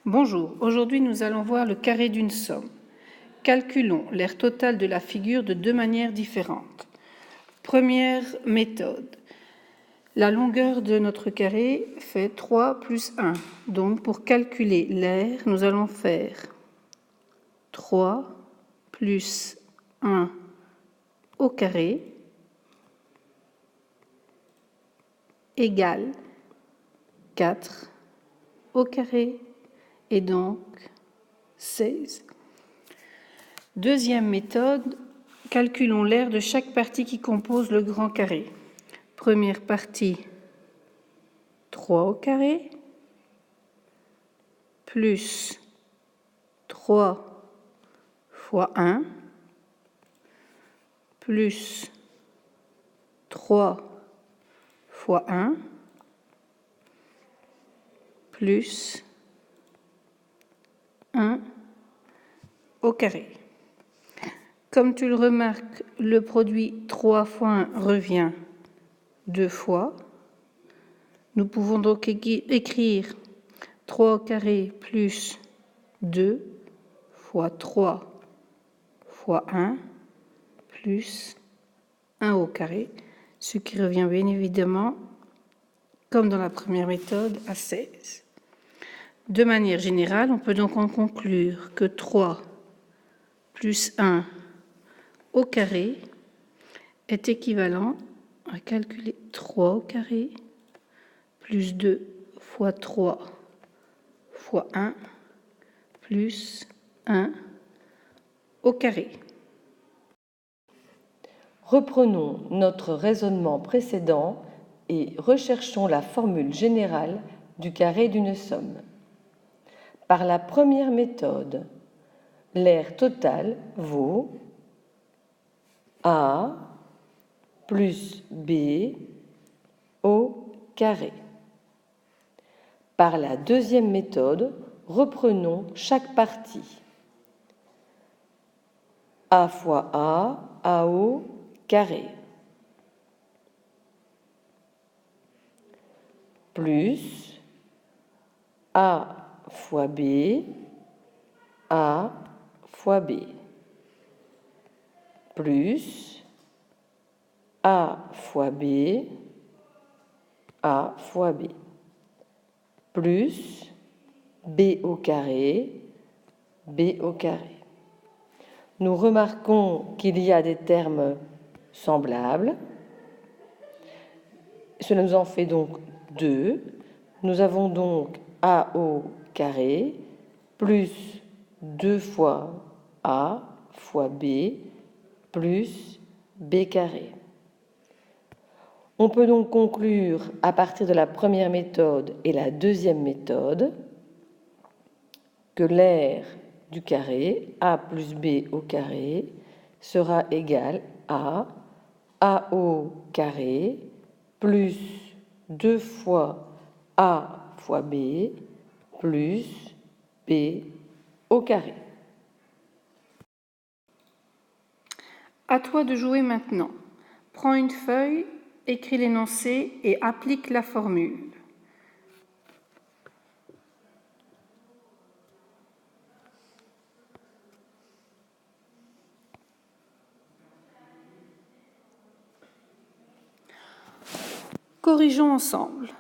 Bonjour, aujourd'hui nous allons voir le carré d'une somme. Calculons l'aire totale de la figure de deux manières différentes. Première méthode. La longueur de notre carré fait 3 plus 1. Donc pour calculer l'aire, nous allons faire 3 plus 1 au carré égale 4 au carré et donc 16. Deuxième méthode, calculons l'aire de chaque partie qui compose le grand carré. Première partie, 3 au carré, plus 3 fois 1, plus 3 fois 1, plus 1 au carré. Comme tu le remarques, le produit 3 fois 1 revient 2 fois. Nous pouvons donc écrire 3 au carré plus 2 fois 3 fois 1 plus 1 au carré, ce qui revient bien évidemment, comme dans la première méthode, à 16. De manière générale, on peut donc en conclure que 3 plus 1 au carré est équivalent à calculer 3 au carré plus 2 fois 3 fois 1 plus 1 au carré. Reprenons notre raisonnement précédent et recherchons la formule générale du carré d'une somme. Par la première méthode, l'aire totale vaut A plus B au carré. Par la deuxième méthode, reprenons chaque partie. A fois A au carré, plus A fois B, A fois B, plus A fois B, A fois B, plus B au carré, B au carré. Nous remarquons qu'il y a des termes semblables. Cela nous en fait donc 2. Nous avons donc A au carré plus 2 fois A fois B plus B carré. On peut donc conclure à partir de la première méthode et la deuxième méthode que l'aire du carré A plus B au carré sera égal à A au carré plus 2 fois A fois B plus B au carré. À toi de jouer maintenant. Prends une feuille, écris l'énoncé et applique la formule. Corrigeons ensemble.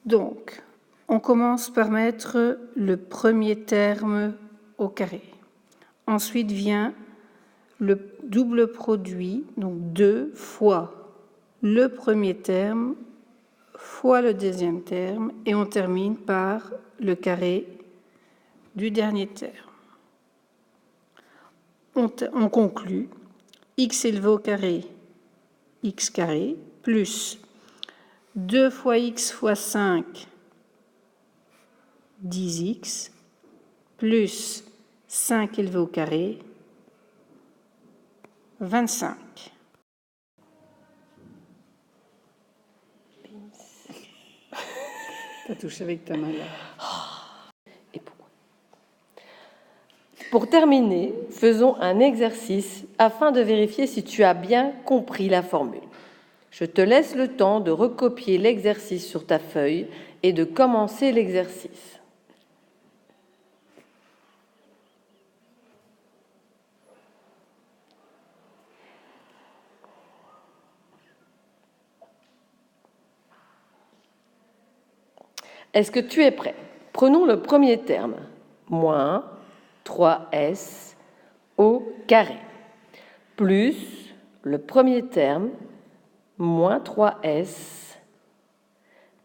Donc, on commence par mettre le premier terme au carré. Ensuite vient le double produit, donc 2 fois le premier terme fois le deuxième terme, et on termine par le carré du dernier terme. On conclut x élevé au carré, x carré, plus 2 fois x fois 5, 10x, plus 5 élevé au carré, 25. T'as touché avec ta main là. Et pourquoi ? Pour terminer, faisons un exercice afin de vérifier si tu as bien compris la formule. Je te laisse le temps de recopier l'exercice sur ta feuille et de commencer l'exercice. Est-ce que tu es prêt? Prenons le premier terme, moins 3s au carré, plus le premier terme, moins 3s,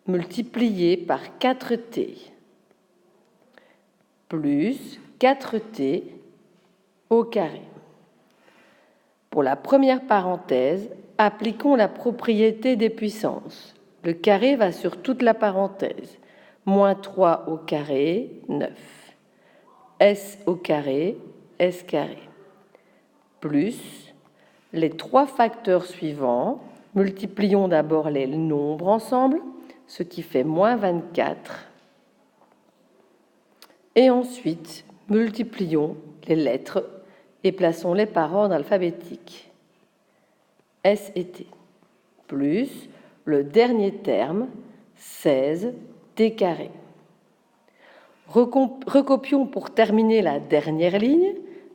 multiplié par 4t, plus 4t au carré. Pour la première parenthèse, appliquons la propriété des puissances. Le carré va sur toute la parenthèse. Moins 3 au carré, 9. S au carré, S carré. Plus les trois facteurs suivants. Multiplions d'abord les nombres ensemble, ce qui fait moins 24. Et ensuite, multiplions les lettres et plaçons-les par ordre alphabétique. S et T. Plus le dernier terme, 16 t carré. Recopions pour terminer la dernière ligne,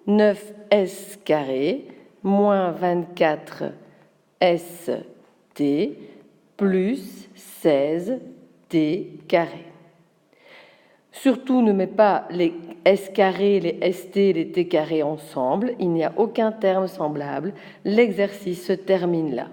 9s carré moins 24 st plus 16 t carré. Surtout, ne mets pas les s carré, les st, les t carré ensemble. Il n'y a aucun terme semblable. L'exercice se termine là.